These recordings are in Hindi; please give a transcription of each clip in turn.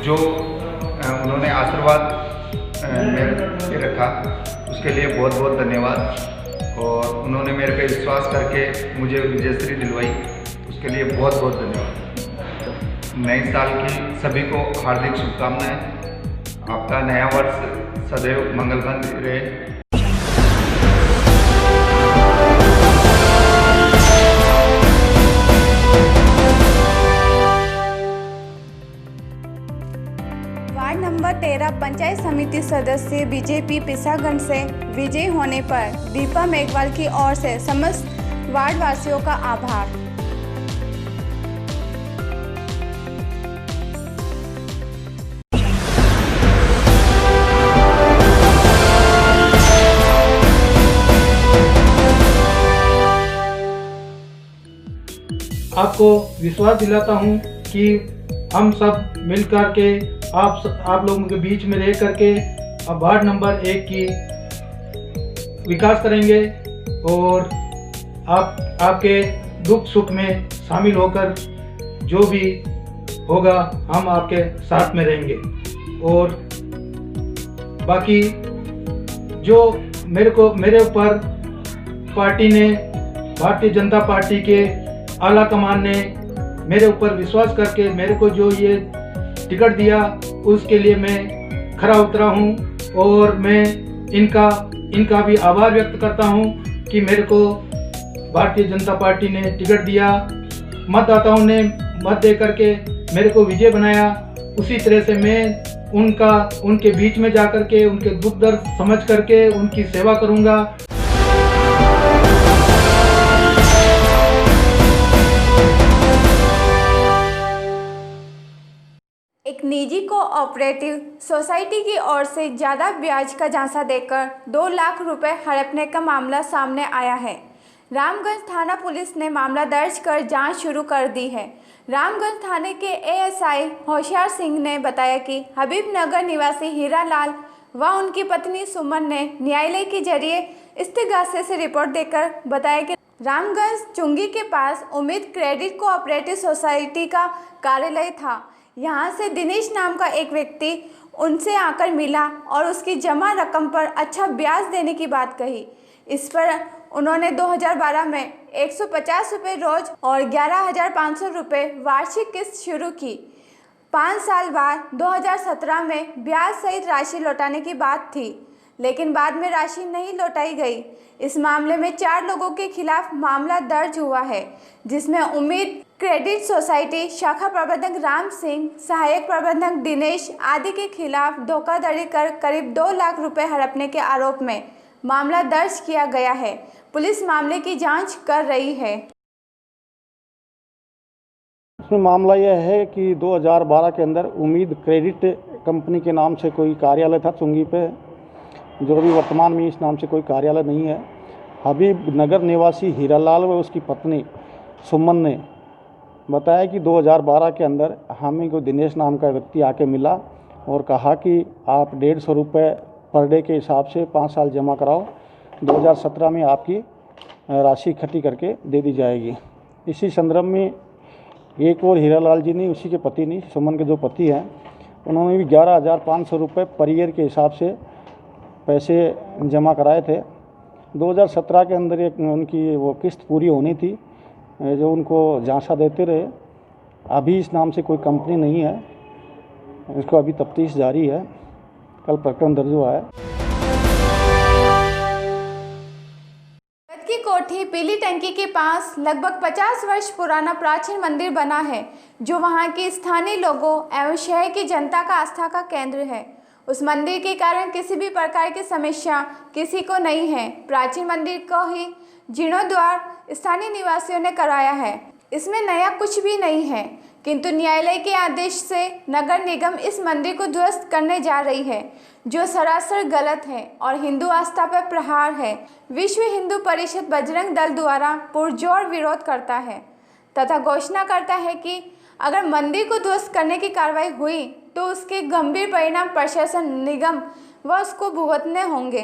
जो उन्होंने आशीर्वाद मेरे पे रखा, उसके लिए बहुत बहुत धन्यवाद। और उन्होंने मेरे पे विश्वास करके मुझे विजयश्री दिलवाई, उसके लिए बहुत बहुत धन्यवाद। नए साल की सभी को हार्दिक शुभकामनाएं। आपका नया वर्ष सदैव मंगलमय रहे। वार्ड नंबर 13 पंचायत समिति सदस्य बीजेपी पिसागंज से विजयी होने पर दीपा मेघवाल की ओर से समस्त वार्ड वासियों का आभार। आपको विश्वास दिलाता हूं कि हम सब मिलकर के आप लोगों के बीच में रह करके अब वार्ड नंबर 1 की विकास करेंगे और आपके दुख सुख में शामिल होकर जो भी होगा हम आपके साथ में रहेंगे। और बाकी जो मेरे ऊपर पार्टी ने, भारतीय जनता पार्टी के आला कमान ने मेरे ऊपर विश्वास करके मेरे को जो ये टिकट दिया, उसके लिए मैं खरा उतरा हूँ और मैं इनका भी आभार व्यक्त करता हूँ कि मेरे को भारतीय जनता पार्टी ने टिकट दिया, मतदाताओं ने मत दे करके मेरे को विजय बनाया। उसी तरह से मैं उनके बीच में जा करके उनके दुख दर्द समझ करके उनकी सेवा करूँगा। एक निजी कोऑपरेटिव सोसाइटी की ओर से ज़्यादा ब्याज का झांसा देकर 2 लाख रुपए हड़पने का मामला सामने आया है। रामगंज थाना पुलिस ने मामला दर्ज कर जांच शुरू कर दी है। रामगंज थाने के एएसआई होशियार सिंह ने बताया कि हबीबनगर निवासी हीरालाल व उनकी पत्नी सुमन ने न्यायालय के जरिए इस्तेगासे से रिपोर्ट देकर बताया कि रामगंज चुंगी के पास उम्मीद क्रेडिट कोऑपरेटिव सोसाइटी का कार्यालय था। यहाँ से दिनेश नाम का एक व्यक्ति उनसे आकर मिला और उसकी जमा रकम पर अच्छा ब्याज देने की बात कही। इस पर उन्होंने 2012 में 150 रुपये रोज और 11,500 रुपये वार्षिक किस्त शुरू की। 5 साल बाद 2017 में ब्याज सहित राशि लौटाने की बात थी, लेकिन बाद में राशि नहीं लौटाई गई। इस मामले में 4 लोगों के खिलाफ मामला दर्ज हुआ है, जिसमें उम्मीद क्रेडिट सोसाइटी शाखा प्रबंधक राम सिंह, सहायक प्रबंधक दिनेश आदि के खिलाफ धोखाधड़ी कर करीब 2 लाख रुपए हड़पने के आरोप में मामला दर्ज किया गया है। पुलिस मामले की जांच कर रही है। इसमें मामला यह है कि 2012 के अंदर उम्मीद क्रेडिट कंपनी के नाम से कोई कार्यालय था चुंगी पे, जो अभी वर्तमान में इस नाम से कोई कार्यालय नहीं है। हबीब नगर निवासी हीरालाल व उसकी पत्नी सुमन ने बताया कि 2012 के अंदर हमें को दिनेश नाम का व्यक्ति आके मिला और कहा कि आप 150 रुपये पर डे के हिसाब से 5 साल जमा कराओ, 2017 में आपकी राशि इकट्ठी करके दे दी जाएगी। इसी संदर्भ में एक और हीरालाल जी ने, उसी के पति ने, सुमन के जो पति हैं, उन्होंने भी 11,500 रुपये पर ईयर के हिसाब से पैसे जमा कराए थे। 2017 के अंदर एक उनकी वो किस्त पूरी होनी थी, जो उनको झांसा देते रहे। अभी इस नाम से कोई कंपनी नहीं है, इसको अभी तफ्तीश जारी है। कल प्रकरण दर्ज हुआ है। की कोठी पीली टंकी के पास लगभग 50 वर्ष पुराना प्राचीन मंदिर बना है, जो वहां के स्थानीय लोगों एवं शहर की जनता का आस्था का केंद्र है। उस मंदिर के कारण किसी भी प्रकार की समस्या किसी को नहीं है। प्राचीन मंदिर को ही जीर्णोद्धार स्थानीय निवासियों ने कराया है। इसमें नया कुछ भी नहीं है, किंतु न्यायालय के आदेश से नगर निगम इस मंदिर को ध्वस्त करने जा रही है, जो सरासर गलत है और हिंदू आस्था पर प्रहार है। विश्व हिंदू परिषद बजरंग दल द्वारा पुरजोर विरोध करता है तथा घोषणा करता है कि अगर मंदिर को ध्वस्त करने की कार्रवाई हुई तो उसके गंभीर परिणाम प्रशासन, निगम व उसको भुगतने होंगे।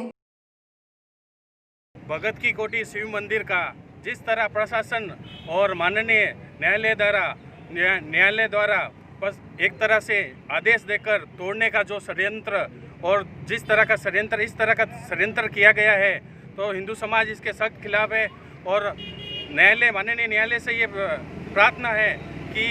भगत की कोठी शिव मंदिर का जिस तरह प्रशासन और माननीय न्यायालय द्वारा बस एक तरह से आदेश देकर तोड़ने का जो षड्यंत्र और जिस तरह का षड्यंत्र इस तरह का षड्यंत्र किया गया है, तो हिंदू समाज इसके सख्त खिलाफ है। और न्यायालय, माननीय न्यायालय से ये प्रार्थना है कि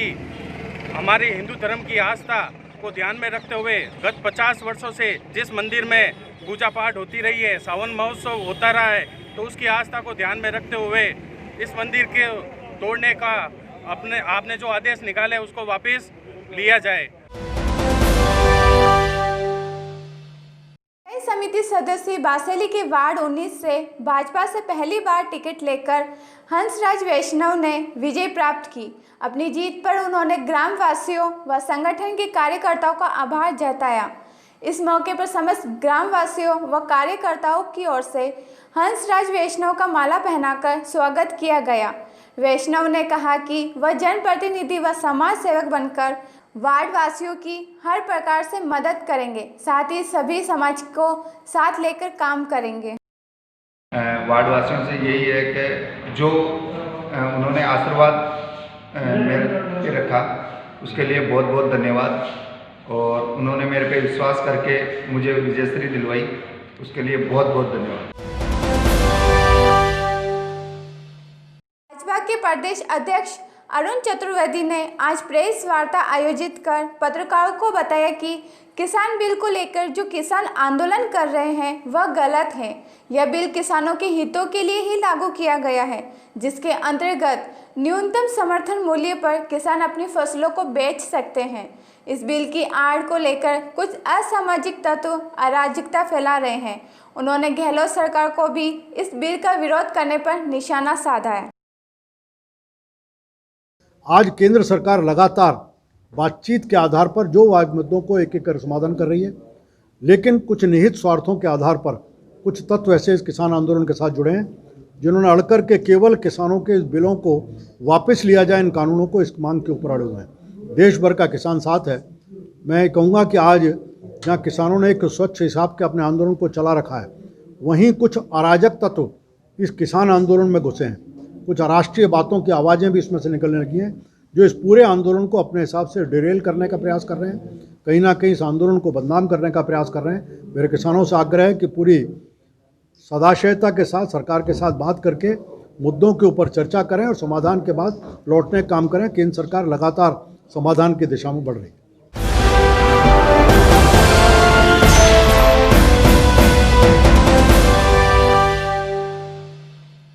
हमारी हिंदू धर्म की आस्था को ध्यान में रखते हुए गत 50 वर्षों से जिस मंदिर में पूजा पाठ होती रही है, सावन महोत्सव होता रहा है, तो उसकी आस्था को ध्यान में रखते हुए इस मंदिर के तोड़ने का आपने जो आदेश निकाले उसको वापस लिया जाए। समिति सदस्य बासेली के वार्ड 19 से भाजपा से पहली बार टिकट लेकर हंसराज वैष्णव ने विजय प्राप्त की। अपनी जीत पर उन्होंने ग्राम वासियों व संगठन के कार्यकर्ताओं का आभार जताया। इस मौके पर समस्त ग्राम वासियों व कार्यकर्ताओं की ओर से हंसराज वैष्णव का माला पहनाकर स्वागत किया गया। वैष्णव ने कहा कि वह जनप्रतिनिधि व समाज सेवक बनकर वार्ड वासियों की हर प्रकार से मदद करेंगे, साथ ही सभी समाज को साथ लेकर काम करेंगे। वार्ड वासियों से यही है कि जो उन्होंने आशीर्वाद मेरे पे रखा उसके लिए बहुत बहुत धन्यवाद, और उन्होंने मेरे पे विश्वास करके मुझे विजयश्री दिलवाई, उसके लिए बहुत बहुत धन्यवाद। भाजपा के प्रदेश अध्यक्ष अरुण चतुर्वेदी ने आज प्रेस वार्ता आयोजित कर पत्रकारों को बताया कि किसान बिल को लेकर जो किसान आंदोलन कर रहे हैं वह गलत है। यह बिल किसानों के हितों के लिए ही लागू किया गया है, जिसके अंतर्गत न्यूनतम समर्थन मूल्य पर किसान अपनी फसलों को बेच सकते हैं। इस बिल की आड़ को लेकर कुछ असामाजिक तत्व अराजकता फैला रहे हैं। उन्होंने गहलोत सरकार को भी इस बिल का विरोध करने पर निशाना साधा है। आज केंद्र सरकार लगातार बातचीत के आधार पर जो वाद मुद्दों को एक एक कर समाधान कर रही है, लेकिन कुछ निहित स्वार्थों के आधार पर कुछ तत्व ऐसे इस किसान आंदोलन के साथ जुड़े हैं जिन्होंने अड़कर के केवल किसानों के इस बिलों को वापस लिया जाए, इन कानूनों को, इस मांग के ऊपर अड़े हुए हैं। देश भर का किसान साथ है। मैं कहूँगा कि आज जहाँ किसानों ने एक स्वच्छ हिसाब के अपने आंदोलन को चला रखा है, वहीं कुछ अराजक तत्व इस किसान आंदोलन में घुसे हैं। कुछ अराष्ट्रीय बातों की आवाज़ें भी इसमें से निकलने लगी हैं जो इस पूरे आंदोलन को अपने हिसाब से डिरेल करने का प्रयास कर रहे हैं, कहीं ना कहीं इस आंदोलन को बदनाम करने का प्रयास कर रहे हैं। मेरे किसानों से आग्रह है कि पूरी सदाशयता के साथ सरकार के साथ बात करके मुद्दों के ऊपर चर्चा करें और समाधान के बाद लौटने का काम करें। केंद्र सरकार लगातार समाधान की दिशा में बढ़ रही है।